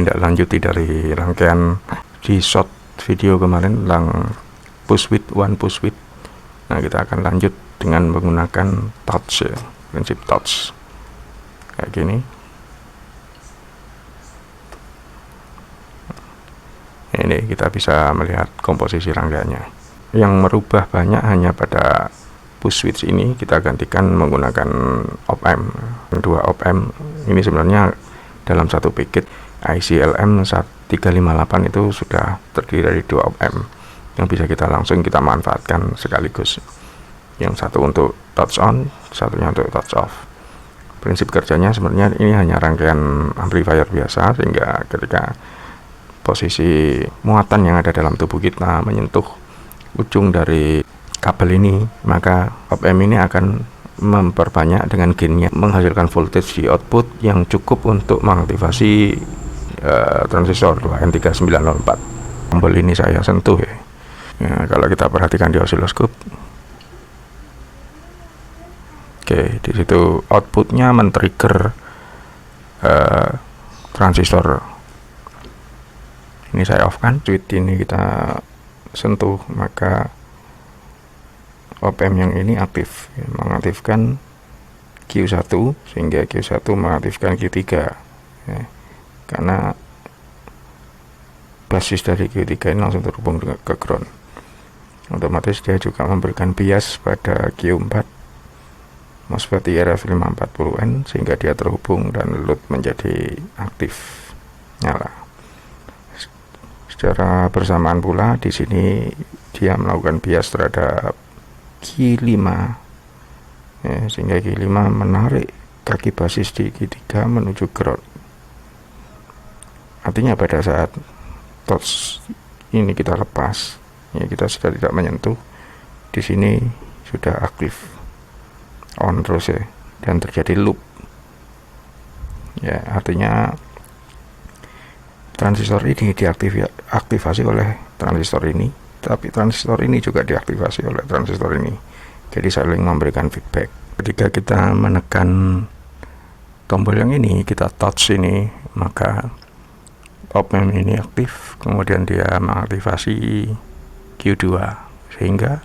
menindaklanjuti dari rangkaian di short video kemarin tentang push width, one push width. Nah, kita akan lanjut dengan menggunakan touch ya, prinsip touch kayak gini. Ini kita bisa melihat komposisi rangkaiannya. Yang merubah banyak hanya pada push width ini, kita gantikan menggunakan op-amp. Dua op-amp ini sebenarnya dalam satu paket IC-LM 358 itu sudah terdiri dari dua op-amp yang bisa kita manfaatkan sekaligus. Yang satu untuk touch on, satunya untuk touch off. Prinsip kerjanya sebenarnya ini hanya rangkaian amplifier biasa, sehingga ketika posisi muatan yang ada dalam tubuh kita menyentuh ujung dari kabel ini, maka op-amp ini akan memperbanyak dengan gainnya, menghasilkan voltage di output yang cukup untuk mengaktifasi transistor 2N3904. Tombol ini saya sentuh ya. Kalau kita perhatikan di osiloskop, oke, di situ outputnya men-trigger transistor. Ini saya off kan, switch ini kita sentuh, maka op-amp yang ini aktif, mengaktifkan Q1, sehingga Q1 mengaktifkan Q3 ya, karena basis dari Q3 ini langsung terhubung ke ground. Otomatis dia juga memberikan bias pada Q4 MOSFET IRF540N, sehingga dia terhubung dan load menjadi aktif, nyala. Secara bersamaan pula di sini dia melakukan bias terhadap Q5 ya, sehingga Q5 menarik kaki basis di Q3 menuju ground. Artinya pada saat touch ini kita lepas ya, kita sudah tidak menyentuh, di sini sudah aktif on terus ya, dan terjadi loop ya. Artinya transistor ini diaktifasi oleh transistor ini, tapi transistor ini juga diaktifasi oleh transistor ini, jadi saling memberikan feedback. Ketika kita menekan tombol yang ini, kita touch ini, maka op-amp ini aktif, kemudian dia mengaktifasi Q2, sehingga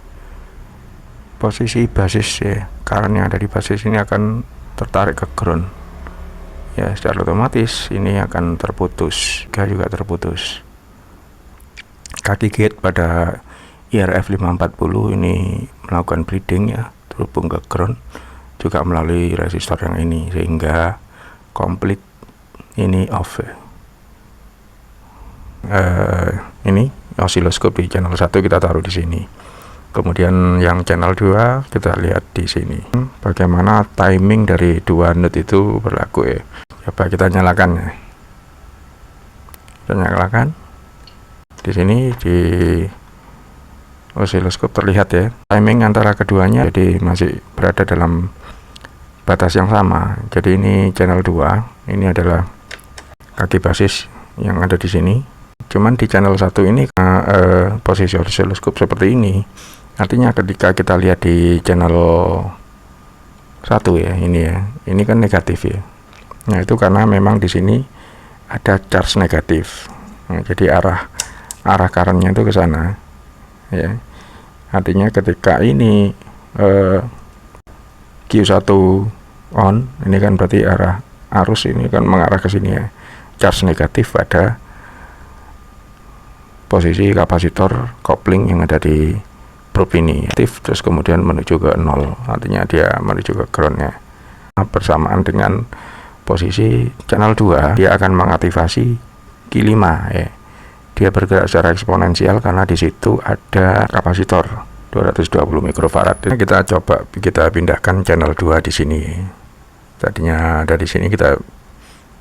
posisi basis ya, current yang ada di basis ini akan tertarik ke ground ya, secara otomatis ini akan terputus, juga terputus. Kaki gate pada IRF540 ini melakukan bleeding ya, terhubung ke ground juga melalui resistor yang ini, sehingga komplit ini off ya. Ini osiloskop di channel 1 kita taruh di sini. Kemudian yang channel 2 kita lihat di sini. Bagaimana timing dari dua node itu berlaku ya. Coba kita nyalakan ya. Kita nyalakan. Di sini di osiloskop terlihat ya, timing antara keduanya jadi masih berada dalam batas yang sama. Jadi ini channel 2, ini adalah kaki basis yang ada di sini. Cuman di channel 1 ini posisi osiloskop seperti ini. Artinya ketika kita lihat di channel 1 ya, ini kan negatif ya. Nah, itu karena memang di sini ada charge negatif. Nah, jadi arah currentnya itu ke sana ya. Artinya ketika ini Q1 on, ini kan berarti arah arus ini kan mengarah ke sini ya. Charge negatif pada posisi kapasitor kopling yang ada di probe ini aktif, terus kemudian menuju ke 0, artinya dia menuju ke groundnya. Bersamaan dengan posisi channel 2, dia akan mengaktifasi Q5 ya. Dia bergerak secara eksponensial karena di situ ada kapasitor 220 mikrofarad. Kita coba kita pindahkan channel 2 di sini. Tadinya ada di sini, kita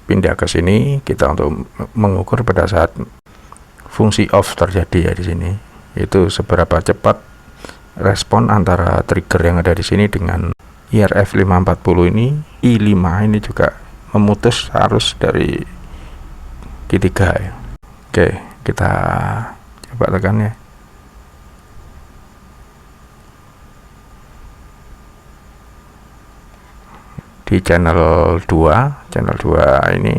pindah ke sini, kita untuk mengukur pada saat fungsi off terjadi ya di sini. Itu seberapa cepat respon antara trigger yang ada di sini dengan IRF540 ini. I5 ini juga memutus arus dari Q3 ya. Oke, kita coba tekan ya. Di channel 2 ini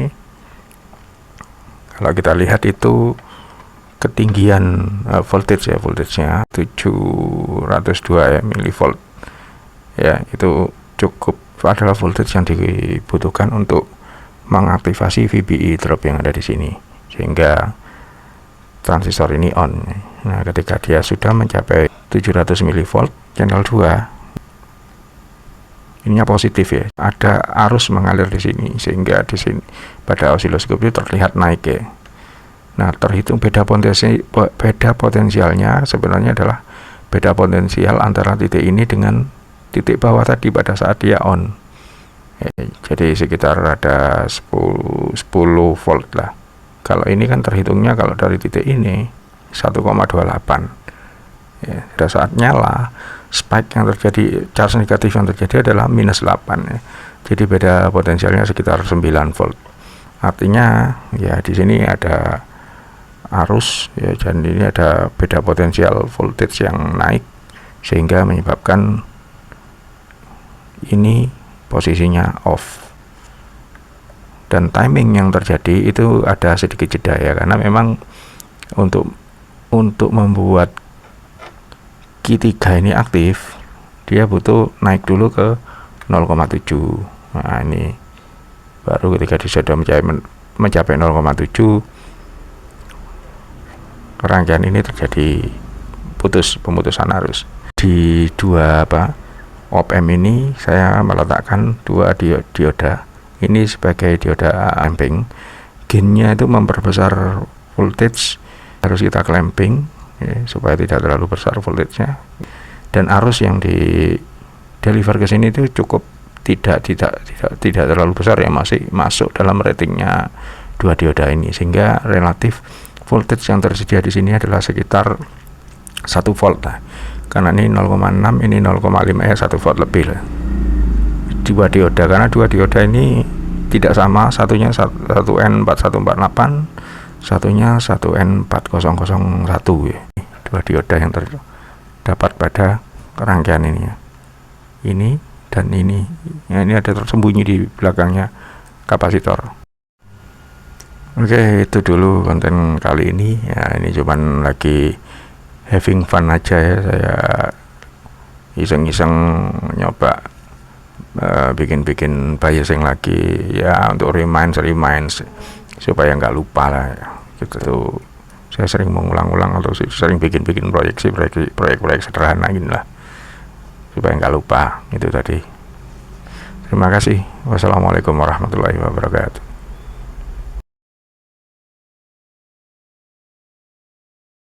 Kalau kita lihat itu ketinggian voltage-nya 702 ya, milivolt ya, itu cukup adalah voltage yang dibutuhkan untuk mengaktifasi VBE drop yang ada di sini sehingga transistor ini on. Nah, ketika dia sudah mencapai 700 milivolt channel 2, ininya positif ya, ada arus mengalir di sini sehingga di sini pada osiloskop itu terlihat naik ya. Nah, terhitung beda potensialnya sebenarnya adalah beda potensial antara titik ini dengan titik bawah tadi pada saat dia on. Jadi sekitar ada 10 volt lah. Kalau ini kan terhitungnya kalau dari titik ini 1,28 ya, pada saat nyala spike yang terjadi, charge negatif yang terjadi adalah minus 8 ya. Jadi beda potensialnya sekitar 9 volt. Artinya ya di sini ada arus ya, dan ini ada beda potensial voltage yang naik sehingga menyebabkan ini posisinya off. Dan timing yang terjadi itu ada sedikit jeda ya, karena memang untuk membuat Q3 ini aktif dia butuh naik dulu ke 0,7. Nah, ini baru ketika dia sudah mencapai 0,7 rangkaian ini terjadi pemutusan arus. Di dua op-amp ini saya meletakkan dua dioda. Ini sebagai dioda clamping. Gainnya itu memperbesar voltage, harus kita clamping ya, supaya tidak terlalu besar voltage-nya. Dan arus yang di deliver ke sini itu cukup tidak terlalu besar ya, masih masuk dalam ratingnya dua dioda ini, sehingga relatif voltage yang tersedia di sini adalah sekitar 1 volt lah. Karena ini 0,6, ini 0,5 ya, 1 volt lebih lah. Dua dioda, karena dua dioda ini tidak sama, satunya 1N4148, satunya 1N4001 ya. Dua dioda yang terdapat pada rangkaian ini ya. Ini dan ini. Ya, ini ada tersembunyi di belakangnya kapasitor. Oke, itu dulu konten kali ini ya. Ini cuman lagi having fun aja ya, saya iseng-iseng nyoba bikin biasing lagi ya, untuk reminds supaya nggak lupa lah ya. Gitu tuh, saya sering mengulang-ulang atau sering bikin proyek sederhana gini lah supaya nggak lupa. Itu tadi. Terima kasih. Wassalamualaikum warahmatullahi wabarakatuh.